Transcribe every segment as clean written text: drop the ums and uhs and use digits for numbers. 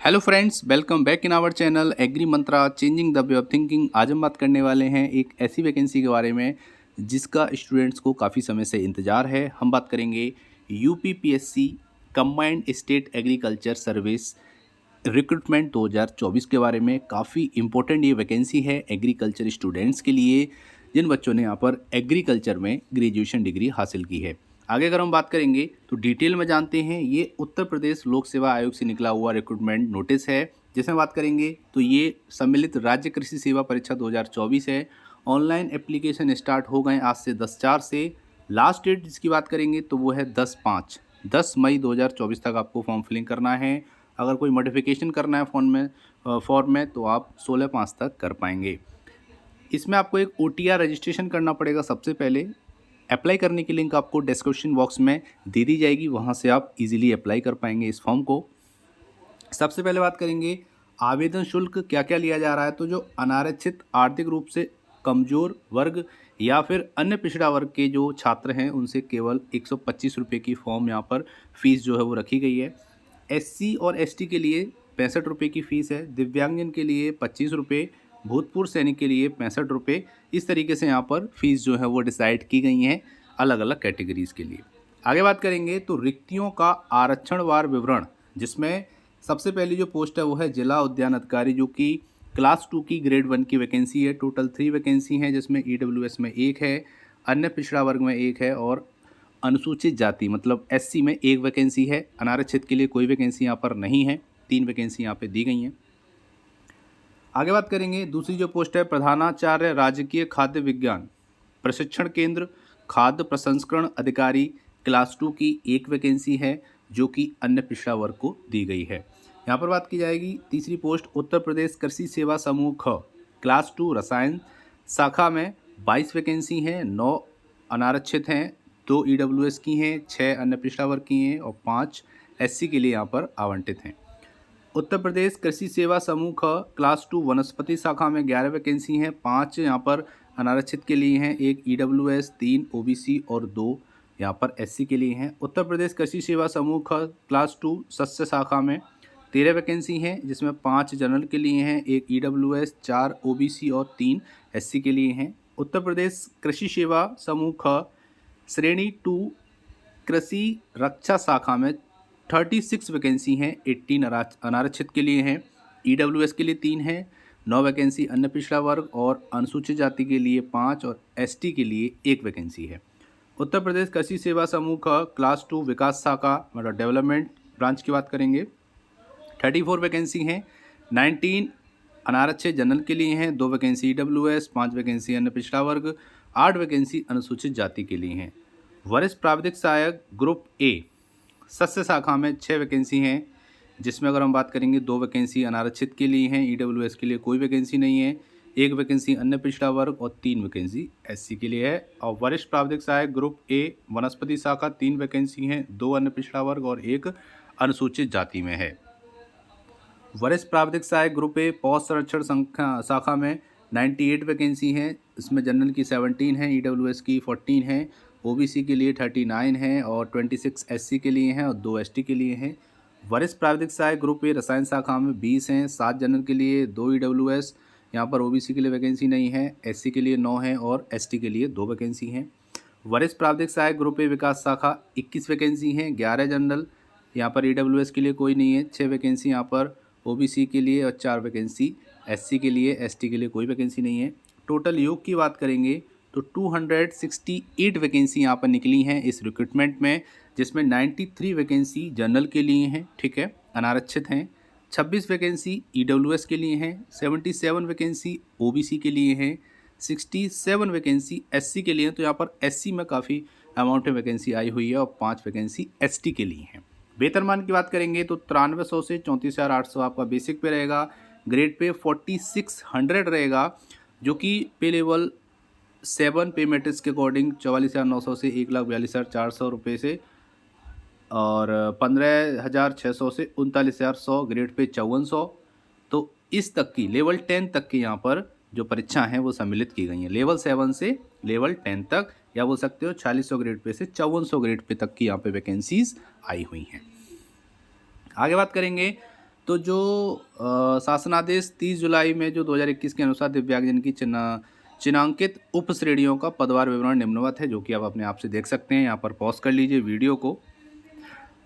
Hello friends, welcome back in our channel agri Mantra changing the way of thinking. आज हम बात करने वाले हैं एक ऐसी वैकेंसी के बारे में जिसका स्टूडेंट्स को काफ़ी समय से इंतज़ार है। हम बात करेंगे UPPSC combined state agriculture service recruitment 2024 के बारे में। काफ़ी इंपॉर्टेंट ये वैकेंसी है एग्रीकल्चर स्टूडेंट्स के लिए, जिन बच्चों ने यहाँ पर एग्रीकल्चर में ग्रेजुएशन डिग्री हासिल की है। आगे अगर हम बात करेंगे तो डिटेल में जानते हैं। ये उत्तर प्रदेश लोक सेवा आयोग से निकला हुआ रिक्रूटमेंट नोटिस है। जिसमें बात करेंगे तो ये सम्मिलित राज्य कृषि सेवा परीक्षा 2024 है। ऑनलाइन एप्लीकेशन स्टार्ट हो गए आज से 10/4 से। लास्ट डेट जिसकी बात करेंगे तो वो है 10 मई 2024 तक आपको फॉर्म फिलिंग करना है। अगर कोई मॉडिफिकेशन करना है फॉर्म में तो आप 16/5 तक कर पाएंगे। इसमें आपको एक OTR रजिस्ट्रेशन करना पड़ेगा। सबसे पहले अप्लाई करने की लिंक आपको डिस्क्रिप्शन बॉक्स में दे दी जाएगी, वहाँ से आप इजीली अप्लाई कर पाएंगे इस फॉर्म को। सबसे पहले बात करेंगे आवेदन शुल्क क्या क्या लिया जा रहा है। तो जो अनारक्षित आर्थिक रूप से कमज़ोर वर्ग या फिर अन्य पिछड़ा वर्ग के जो छात्र हैं उनसे केवल 125 रुपये की फॉर्म यहाँ पर फ़ीस जो है वो रखी गई है। SC और ST के लिए 65 रुपये की फ़ीस है। दिव्यांगजन के लिए 25 रुपये, भूतपूर्व सैनिक के लिए 65 रुपये। इस तरीके से यहाँ पर फ़ीस जो है वो डिसाइड की गई हैं अलग अलग कैटेगरीज़ के लिए। आगे बात करेंगे तो रिक्तियों का आरक्षणवार विवरण, जिसमें सबसे पहली जो पोस्ट है वो है जिला उद्यान अधिकारी, जो कि क्लास 2 की ग्रेड 1 की वैकेंसी है। टोटल 3 वैकेंसी हैं, जिसमें EWS में 1 है, अन्य पिछड़ा वर्ग में 1 है और अनुसूचित जाति मतलब SC में 1 वैकेंसी है। अनारक्षित के लिए कोई वैकेंसी यहाँ पर नहीं है। 3 वैकेंसी यहाँ पे दी गई हैं। आगे बात करेंगे दूसरी जो पोस्ट है प्रधानाचार्य राजकीय खाद्य विज्ञान प्रशिक्षण केंद्र खाद्य प्रसंस्करण अधिकारी, क्लास 2 की 1 वैकेंसी है जो कि अन्य पिछड़ा वर्ग को दी गई है। यहाँ पर बात की जाएगी तीसरी पोस्ट उत्तर प्रदेश कृषि सेवा समूह ख क्लास 2 रसायन शाखा में 22 वैकेंसी हैं। 9 अनारक्षित हैं, 2 EWS की हैं, 6 अन्य पिछड़ा वर्ग की हैं और 5 SC के लिए यहाँ पर आवंटित हैं। उत्तर प्रदेश कृषि सेवा समूह ख क्लास 2 वनस्पति शाखा में 11 वैकेंसी हैं। 5 यहाँ पर अनारक्षित के लिए हैं, 1 EWS, 3 OBC और 2 यहाँ पर SC के लिए हैं। उत्तर प्रदेश कृषि सेवा समूह ख क्लास 2 सस्य शाखा में 13 वैकेंसी हैं, जिसमें 5 जनरल के लिए हैं, 1 EWS, 4 OBC और 3 SC के लिए हैं। उत्तर प्रदेश कृषि सेवा समूह ख श्रेणी 2 कृषि रक्षा शाखा में 36 वैकेंसी हैं, 18 अनारक्षित के लिए हैं, EWS के लिए 3 हैं, 9 वैकेंसी अन्य पिछड़ा वर्ग और अनुसूचित जाति के लिए 5 और ST के लिए 1 वैकेंसी है। उत्तर प्रदेश कृषि सेवा समूह का क्लास 2 विकास शाखा मतलब डेवलपमेंट ब्रांच की बात करेंगे, 34 वैकेंसी हैं, 19 अनारक्षित जनरल के लिए हैं, 2 वैकेंसी EWS, 5 वैकेंसी अन्य पिछड़ा वर्ग, 8 वैकेंसी अनुसूचित जाति के लिए हैं। वरिष्ठ प्राविधिक सहायक ग्रुप A सस्य शाखा में 6 वैकेंसी हैं, जिसमें अगर हम बात करेंगे 2 वैकेंसी अनारक्षित के लिए हैं, EWS के लिए कोई वैकेंसी नहीं है, 1 वैकेंसी अन्य पिछड़ा वर्ग और 3 वैकेंसी SC के लिए है। और वरिष्ठ प्राविधिक सहायक ग्रुप A वनस्पति शाखा 3 वैकेंसी हैं, 2 अन्य पिछड़ा वर्ग और 1 अनुसूचित जाति में है। वरिष्ठ प्राविधिक सहायक ग्रुप A पौध संरक्षण शाखा में 98 वैकेंसी हैं, इसमें जनरल की 17 हैं, EWS की 14 हैं, OBC के लिए 39 हैं और 26 SC के लिए हैं और 2 ST के लिए हैं। वरिष्ठ प्राविधिक सहायक ग्रुप A रसायन शाखा में 20 हैं, 7 जनरल के लिए, 2 EWS, यहाँ पर OBC के लिए वैकेंसी नहीं है, SC के लिए 9 है और ST के लिए 2 वैकेंसी हैं। वरिष्ठ प्राविधिक सहायक ग्रुप A विकास शाखा 21 वैकेंसी हैं, 11 जनरल, यहाँ पर EWS के लिए कोई नहीं है, 6 वैकेंसी यहाँ पर OBC के लिए और 4 वैकेंसी SC के लिए, ST के लिए कोई वैकेंसी नहीं है। टोटल योग की बात करेंगे तो 268 वैकेंसी यहाँ पर निकली हैं इस रिक्रूटमेंट में, जिसमें 93 वैकेंसी जनरल के लिए हैं, ठीक है, अनारक्षित हैं, 26 वैकेंसी EWS के लिए हैं, 77 वैकेंसी OBC के लिए हैं, 67 वैकेंसी SC के लिए हैं। तो यहाँ पर SC में काफ़ी अमाउंट में वैकेंसी आई हुई है और 5 वैकेंसी ST के लिए हैं। वेतनमान की बात करेंगे तो 9300 से 34,800 आपका बेसिक पे रहेगा, ग्रेड पे 4600 रहेगा, जो कि पे लेवल 7 पे मैट्रिक्स के अकॉर्डिंग 44,900 से 1,42,400 रुपये से और 15,600 से 39,100, ग्रेड पे 5400। तो इस तक की लेवल 10 तक की यहाँ पर जो परीक्षा हैं वो सम्मिलित की गई हैं। लेवल 7 से लेवल 10 तक, या बोल सकते हो 4600 ग्रेड पे से 5400 ग्रेड पे तक की यहाँ पे वैकेंसीज आई हुई हैं। आगे बात करेंगे तो जो शासनादेश 30 जुलाई में जो 2021 के अनुसार दिव्यांगजन की चिन्हांकित उप श्रेणियों का पदवार विवरण निम्नवत है, जो कि आप अपने आप से देख सकते हैं। यहाँ पर पॉज कर लीजिए वीडियो को।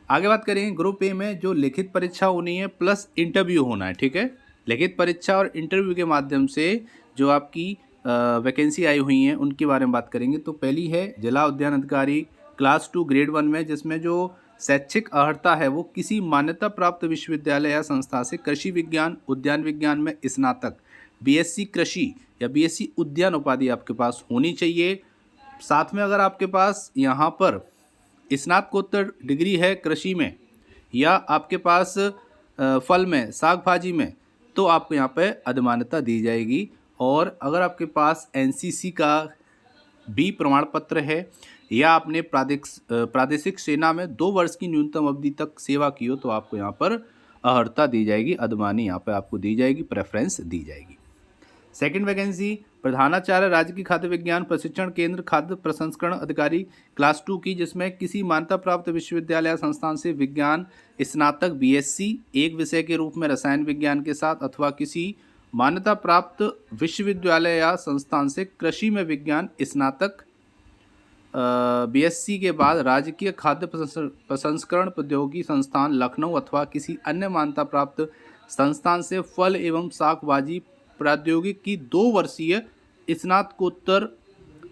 आगे बात करेंगे ग्रुप ए में जो लिखित परीक्षा होनी है प्लस इंटरव्यू होना है, ठीक है। लिखित परीक्षा और इंटरव्यू के माध्यम से जो आपकी वैकेंसी आई हुई हैं उनके बारे में बात करेंगे। तो पहली है जिला उद्यान अधिकारी क्लास 2 ग्रेड 1 में, जिसमें जो शैक्षिक अर्हता है वो किसी मान्यता प्राप्त विश्वविद्यालय या संस्था से कृषि विज्ञान उद्यान विज्ञान में स्नातक, बीएससी कृषि या बीएससी उद्यान उपाधि आपके पास होनी चाहिए। साथ में अगर आपके पास यहाँ पर स्नातकोत्तर डिग्री है कृषि में या आपके पास फल में साग भाजी में, तो आपको यहाँ पे अधिमान्यता दी जाएगी। और अगर आपके पास एनसीसी का भी प्रमाण पत्र है या आपने प्रादेशिक सेना में 2 वर्ष की न्यूनतम अवधि तक सेवा की हो, तो आपको यहाँ पर अर्हता दी जाएगी, अधिमानी यहाँ पर आपको दी जाएगी, प्रेफरेंस दी जाएगी। सेकंड वैकेंसी प्रधानाचार्य राज्य की खाद्य विज्ञान प्रशिक्षण केंद्र खाद्य प्रसंस्करण अधिकारी क्लास 2 की, जिसमें किसी मान्यता प्राप्त विश्वविद्यालय या संस्थान से विज्ञान स्नातक बीएससी एक विषय के रूप में रसायन विज्ञान के साथ अथवा किसी मान्यता प्राप्त विश्वविद्यालय या संस्थान से कृषि में विज्ञान स्नातक बीएससी के बाद राजकीय खाद्य प्रसंस्करण प्रौद्योगिकी संस्थान लखनऊ अथवा किसी अन्य मान्यता प्राप्त संस्थान से फल एवं शाक भाजी प्रौद्योगिकी की 2 वर्षीय स्नातकोत्तर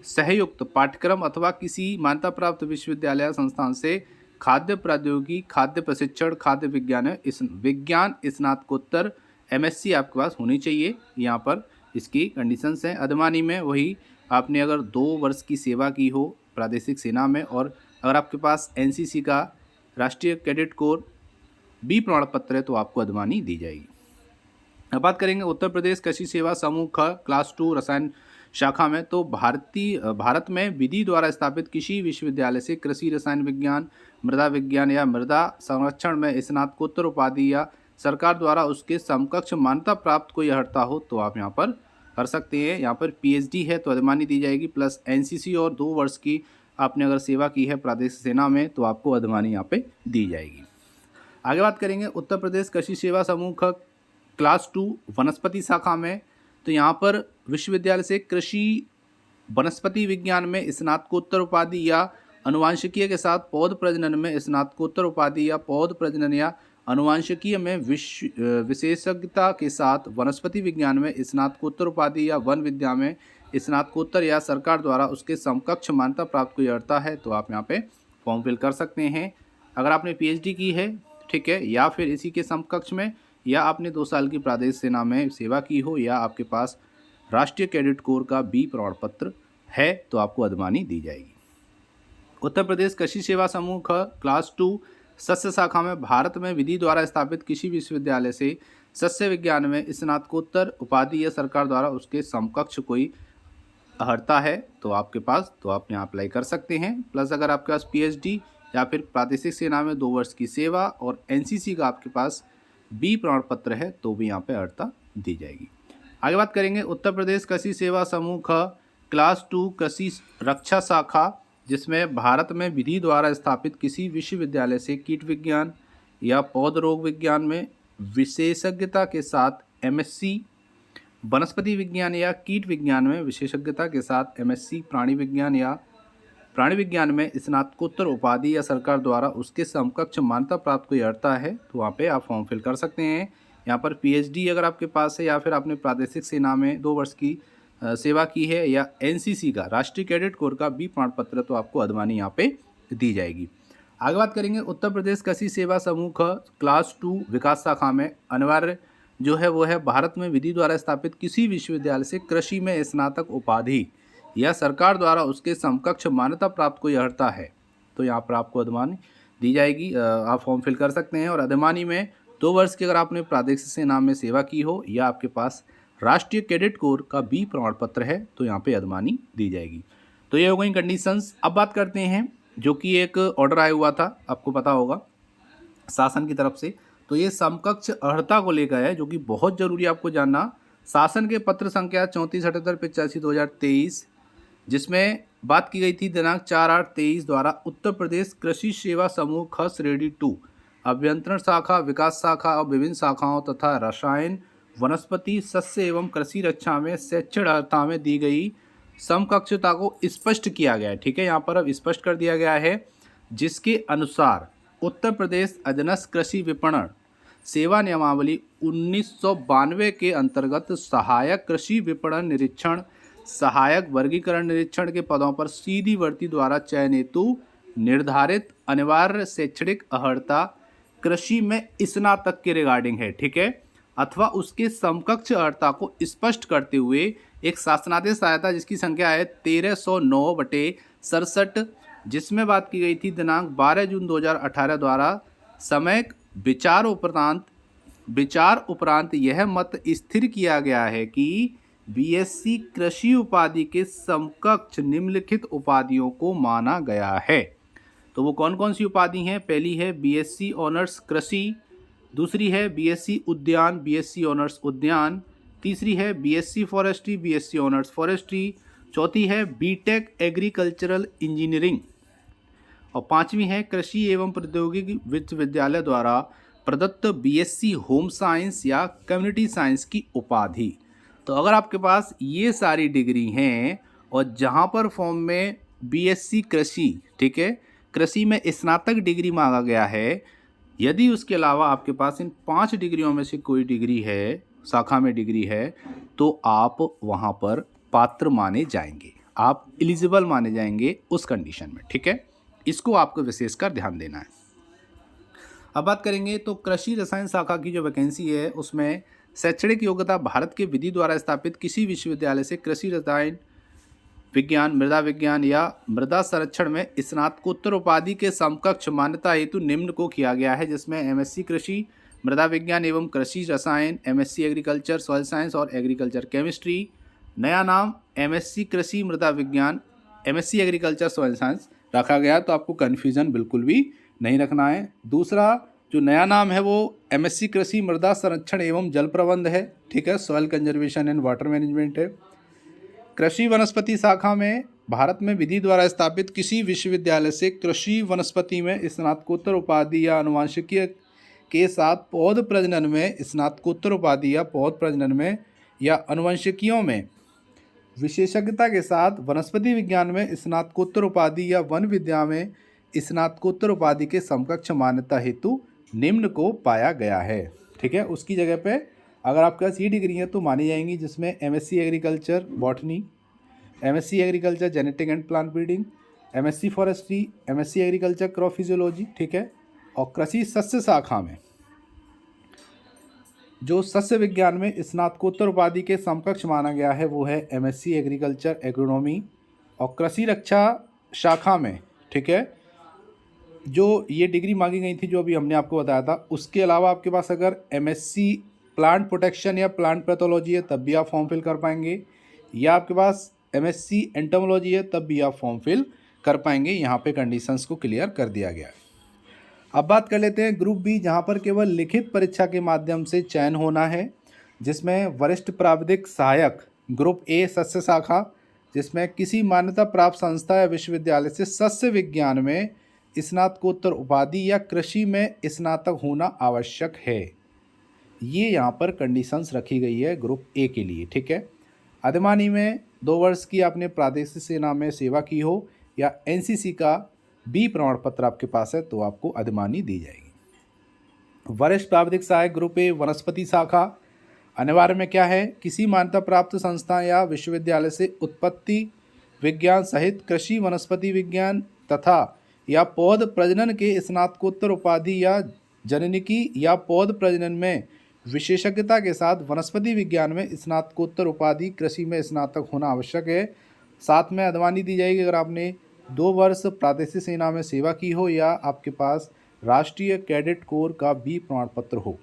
सहयुक्त पाठ्यक्रम अथवा किसी मान्यता प्राप्त विश्वविद्यालय संस्थान से खाद्य प्रौद्योगिकी खाद्य प्रशिक्षण खाद्य विज्ञान स्नातकोत्तर एमएससी आपके पास होनी चाहिए। यहाँ पर इसकी कंडीशंस हैं। अधिमानी में वही आपने अगर 2 वर्ष की सेवा की हो प्रादेशिक सेना में, और अगर आपके पास एनसीसी का राष्ट्रीय कैडेट कोर बी प्रमाण पत्र है, तो आपको अधिमानी दी जाएगी। अब बात करेंगे उत्तर प्रदेश कृषि सेवा समूह ख क्लास 2 रसायन शाखा में। तो भारत में विधि द्वारा स्थापित किसी विश्वविद्यालय से कृषि रसायन विज्ञान मृदा विज्ञान या मृदा संरक्षण में स्नातकोत्तर उपाधि या सरकार द्वारा उसके समकक्ष मान्यता प्राप्त कोई अर्हता हो, तो आप यहाँ पर कर सकते हैं। यहाँ पर पीएचडी है तो अधिमानी दी जाएगी, प्लस एनसीसी और 2 वर्ष की आपने अगर सेवा की है प्रादेशिक सेना में, तो आपको अधिमानी यहाँ पे दी जाएगी। आगे बात करेंगे उत्तर प्रदेश कृषि सेवा समूह ख क्लास 2 वनस्पति शाखा में। तो यहाँ पर विश्वविद्यालय से कृषि वनस्पति विज्ञान में स्नातकोत्तर उपाधि या अनुवांशिकीय के साथ पौध प्रजनन में स्नातकोत्तर उपाधि या पौध प्रजनन या अनुवांशिकीय में विशेषज्ञता के साथ वनस्पति विज्ञान में स्नातकोत्तर उपाधि या वन विद्या में स्नातकोत्तर या सरकार द्वारा उसके समकक्ष मान्यता प्राप्त कोई अर्हता है, तो आप यहाँ पे फॉर्म फिल कर सकते हैं। अगर आपने पीएचडी की है, ठीक है, या फिर इसी के समकक्ष में, या आपने 2 साल की प्रादेशिक सेना में सेवा की हो, या आपके पास राष्ट्रीय कैडेट कोर का बी प्रमाण पत्र है, तो आपको अधिमानी दी जाएगी। उत्तर प्रदेश कृषि सेवा समूह ख क्लास 2 सस्य शाखा में भारत में विधि द्वारा स्थापित किसी विश्वविद्यालय से सस्य विज्ञान में स्नातकोत्तर उपाधि या सरकार द्वारा उसके समकक्ष कोई अर्हता है, तो आपके पास, तो आप यहाँ अप्लाई कर सकते हैं। प्लस अगर आपके पास पीएचडी या फिर प्रादेशिक सेना में 2 वर्ष की सेवा और एनसीसी का आपके पास बी प्रमाण पत्र है, तो भी यहाँ पे अर्हता दी जाएगी। आगे बात करेंगे उत्तर प्रदेश कृषि सेवा समूह ख क्लास 2 कृषि रक्षा शाखा, जिसमें भारत में विधि द्वारा स्थापित किसी विश्वविद्यालय से कीट विज्ञान या पौध रोग विज्ञान में विशेषज्ञता के साथ एमएससी वनस्पति विज्ञान या कीट विज्ञान में विशेषज्ञता के साथ एमएससी प्राणी विज्ञान या प्राणी विज्ञान में स्नातकोत्तर उपाधि या सरकार द्वारा उसके समकक्ष मान्यता प्राप्त कोई अर्हता है, तो वहाँ पे आप फॉर्म फिल कर सकते हैं। यहाँ पर पीएचडी अगर आपके पास है या फिर आपने प्रादेशिक सेना में 2 वर्ष की सेवा की है, या एनसीसी का राष्ट्रीय कैडेट कोर का बी प्रमाण पत्र, तो आपको अधिमानी यहाँ पे दी जाएगी। आगे बात करेंगे उत्तर प्रदेश कृषि सेवा समूह क्लास 2 विकास शाखा में। अनिवार्य जो है वो है भारत में विधि द्वारा स्थापित किसी विश्वविद्यालय से कृषि में स्नातक उपाधि या सरकार द्वारा उसके समकक्ष मान्यता प्राप्त कोई अर्हता है, तो यहाँ पर आपको अधिमानी दी जाएगी। आप फॉर्म फिल कर सकते हैं। और अधिमानी में 2 वर्ष की अगर आपने प्रादेशिक सेना में सेवा की हो या आपके पास राष्ट्रीय कैडेट कोर का बी प्रमाण पत्र है, तो यहाँ पे अधिमानी दी जाएगी। तो ये हो गई कंडीशंस। अब बात करते हैं जो कि एक ऑर्डर आया हुआ था, आपको पता होगा शासन की तरफ से, तो ये समकक्ष अर्हता को लेकर है, जो कि बहुत जरूरी आपको जानना। शासन के पत्र संख्या 347885/2023, जिसमें बात की गई थी दिनांक 4/8/23 द्वारा उत्तर प्रदेश कृषि सेवा समूह ख श्रेणी 2 अभियंत्रण शाखा, विकास शाखा और विभिन्न शाखाओं तथा रसायन, वनस्पति, सस्य एवं कृषि रक्षा में शैक्षणिकता में दी गई समकक्षता को स्पष्ट किया गया है। ठीक है, यहाँ पर अब स्पष्ट कर दिया गया है, जिसके अनुसार उत्तर प्रदेश अधीनस्थ कृषि विपणन सेवा नियमावली 1992 के अंतर्गत सहायक कृषि विपणन निरीक्षण, सहायक वर्गीकरण निरीक्षण के पदों पर सीधी भर्ती द्वारा चयन हेतु निर्धारित अनिवार्य शैक्षणिक अर्हता कृषि में स्नातक के रिगार्डिंग है। ठीक है, अथवा उसके समकक्ष अर्हता को स्पष्ट करते हुए एक शासनादेश आया था जिसकी संख्या है 1309/67, जिसमें बात की गई थी दिनांक 12 जून 2018 द्वारा समय विचार उपरांत यह मत स्थिर किया गया है कि बीएससी कृषि उपाधि के समकक्ष निम्नलिखित उपाधियों को माना गया है। तो वो कौन कौन सी उपाधि हैं? पहली है बीएससी ऑनर्स कृषि, दूसरी है बीएससी उद्यान, बीएससी ऑनर्स उद्यान, तीसरी है BSc forestry, BSc honours forestry, चौथी है बीटेक एग्रीकल्चरल इंजीनियरिंग और पांचवी है कृषि एवं प्रौद्योगिकी विश्वविद्यालय द्वारा प्रदत्त बीएससी होम साइंस या कम्युनिटी साइंस की उपाधि। तो अगर आपके पास ये सारी डिग्री हैं और जहाँ पर फॉर्म में बीएससी कृषि, ठीक है, कृषि में स्नातक डिग्री मांगा गया है, यदि उसके अलावा आपके पास इन 5 डिग्रियों में से कोई डिग्री है, शाखा में डिग्री है, तो आप वहाँ पर पात्र माने जाएंगे, आप एलिजिबल माने जाएंगे उस कंडीशन में। ठीक है, इसको आपको विशेषकर ध्यान देना है। अब बात करेंगे तो कृषि रसायन शाखा की जो वैकेंसी है उसमें शैक्षणिक योग्यता भारत के विधि द्वारा स्थापित किसी विश्वविद्यालय से कृषि रसायन विज्ञान, मृदा विज्ञान या मृदा संरक्षण में स्नातकोत्तर उपाधि के समकक्ष मान्यता हेतु निम्न को किया गया है, जिसमें एमएससी कृषि, मृदा विज्ञान एवं कृषि रसायन, एमएससी एग्रीकल्चर सॉइल साइंस और एग्रीकल्चर केमिस्ट्री, नया नाम एमएससी कृषि मृदा विज्ञान, एमएससी एग्रीकल्चर सॉइल साइंस रखा गया। तो आपको कन्फ्यूज़न बिल्कुल भी नहीं रखना है। दूसरा जो नया नाम है वो एमएससी कृषि मृदा संरक्षण एवं जल प्रबंध है। ठीक है, soil conservation and water management है। कृषि वनस्पति शाखा में भारत में विधि द्वारा स्थापित किसी विश्वविद्यालय से कृषि वनस्पति में स्नातकोत्तर उपाधि या आनुवंशिकीय के साथ पौध प्रजनन में स्नातकोत्तर उपाधि या पौध प्रजनन में या आनुवंशिकियों में विशेषज्ञता के साथ वनस्पति विज्ञान में स्नातकोत्तर उपाधि या वन विद्या में स्नातकोत्तर उपाधि के समकक्ष मान्यता हेतु निम्न को पाया गया है। ठीक है, उसकी जगह पे अगर आपके पास ये डिग्री है तो मानी जाएंगी, जिसमें MSc agriculture botany, MSc agriculture genetic and plant breeding, MSc forestry, MSc agriculture crop physiology. ठीक है, और कृषि सस्य शाखा में जो सस्य विज्ञान में स्नातकोत्तर उपाधि के समकक्ष माना गया है वो है एमएससी एग्रीकल्चर एग्रोनॉमी। और कृषि रक्षा शाखा में, ठीक है, जो ये डिग्री मांगी गई थी जो अभी हमने आपको बताया था, उसके अलावा आपके पास अगर एमएससी प्लांट प्रोटेक्शन या प्लांट पैथोलॉजी है तब भी आप फॉर्म फिल कर पाएंगे, या आपके पास एमएससी एंटोमोलॉजी है तब भी आप फॉर्म फिल कर पाएंगे। यहाँ पे कंडीशंस को क्लियर कर दिया गया है। अब बात कर लेते हैं ग्रुप बी, जहाँ पर केवल लिखित परीक्षा के माध्यम से चयन होना है, जिसमें वरिष्ठ प्राविधिक सहायक। ग्रुप ए सस्य शाखा, जिसमें किसी मान्यता प्राप्त संस्था या विश्वविद्यालय से सस्य विज्ञान में स्नातकोत्तर उपाधि या कृषि में स्नातक होना आवश्यक है। ये यहाँ पर कंडीशंस रखी गई है ग्रुप ए के लिए। ठीक है, अधिमानी में 2 वर्ष की आपने प्रादेशिक सेना में सेवा की हो या एनसीसी का बी प्रमाण पत्र आपके पास है तो आपको अधिमानी दी जाएगी। वरिष्ठ प्राविधिक सहायक ग्रुप ए वनस्पति शाखा, अनिवार्य में क्या है, किसी मान्यता प्राप्त संस्था या विश्वविद्यालय से उत्पत्ति विज्ञान सहित कृषि वनस्पति विज्ञान तथा या पौध प्रजनन के स्नातकोत्तर उपाधि या जननिकी या पौध प्रजनन में विशेषज्ञता के साथ वनस्पति विज्ञान में स्नातकोत्तर उपाधि कृषि में स्नातक होना आवश्यक है। साथ में अधिमानी दी जाएगी अगर आपने 2 वर्ष प्रादेशिक सेना में सेवा की हो या आपके पास राष्ट्रीय कैडेट कोर का बी प्रमाण पत्र हो।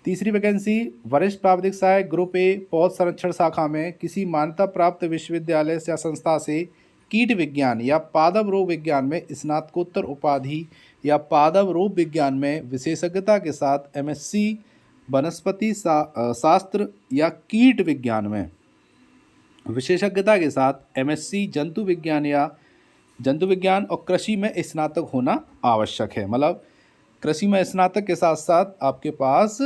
तीसरी वैकेंसी वरिष्ठ प्राविधिक सहायक ग्रुप ए पौध संरक्षण शाखा में किसी मान्यता प्राप्त विश्वविद्यालय या संस्था से कीट विज्ञान या पादप रोग विज्ञान में स्नातकोत्तर उपाधि या पादप रोग विज्ञान में विशेषज्ञता के साथ एमएससी वनस्पति शास्त्र या कीट विज्ञान में विशेषज्ञता के साथ एमएससी जंतु विज्ञान या जंतु विज्ञान और कृषि में स्नातक होना आवश्यक है। मतलब कृषि में स्नातक के साथ साथ आपके पास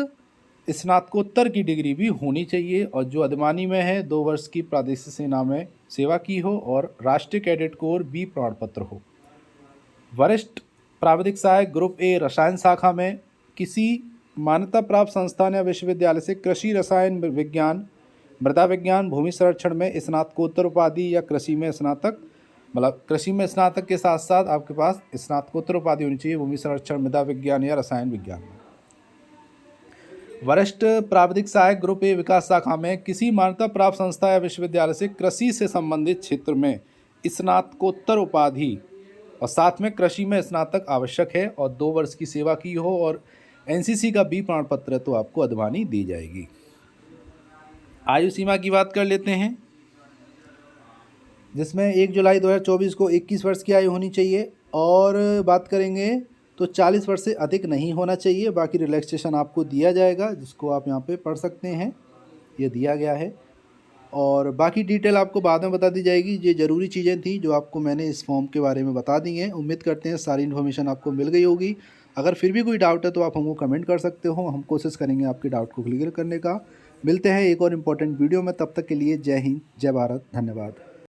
स्नातकोत्तर की डिग्री भी होनी चाहिए, और जो अधिमानी में है 2 वर्ष की प्रादेशिक सेना में सेवा की हो और राष्ट्रीय कैडेट कोर बी प्रमाण पत्र हो। वरिष्ठ प्राविधिक सहायक ग्रुप ए रसायन शाखा में किसी मान्यता प्राप्त संस्थान या विश्वविद्यालय से कृषि रसायन विज्ञान, मृदा विज्ञान, भूमि संरक्षण में स्नातकोत्तर उपाधि या कृषि में स्नातक, मतलब कृषि में स्नातक के साथ साथ आपके पास स्नातकोत्तर उपाधि होनी चाहिए भूमि संरक्षण, मृदा विज्ञान या रसायन विज्ञान में। वरिष्ठ प्राविधिक सहायक ग्रुप ए विकास शाखा में किसी मान्यता प्राप्त संस्था या विश्वविद्यालय से कृषि से संबंधित क्षेत्र में स्नातकोत्तर उपाधि और साथ में कृषि में स्नातक आवश्यक है, और 2 वर्ष की सेवा की हो और एनसीसी का बी प्रमाण पत्र तो आपको अधिमानी दी जाएगी। आयु सीमा की बात कर लेते हैं, जिसमें 1 जुलाई 2024 को 21 वर्ष की आयु होनी चाहिए, और बात करेंगे तो 40 वर्ष से अधिक नहीं होना चाहिए। बाकी रिलैक्सेशन आपको दिया जाएगा, जिसको आप यहाँ पे पढ़ सकते हैं, ये दिया गया है, और बाकी डिटेल आपको बाद में बता दी जाएगी। ये ज़रूरी चीज़ें थी जो आपको मैंने इस फॉर्म के बारे में बता दी हैं। उम्मीद करते हैं सारी इन्फॉर्मेशन आपको मिल गई होगी। अगर फिर भी कोई डाउट है तो आप हमको कमेंट कर सकते हो, हम कोशिश करेंगे आपके डाउट को क्लियर करने का। मिलते हैं एक और इम्पोर्टेंट वीडियो में, तब तक के लिए जय हिंद, जय भारत, धन्यवाद।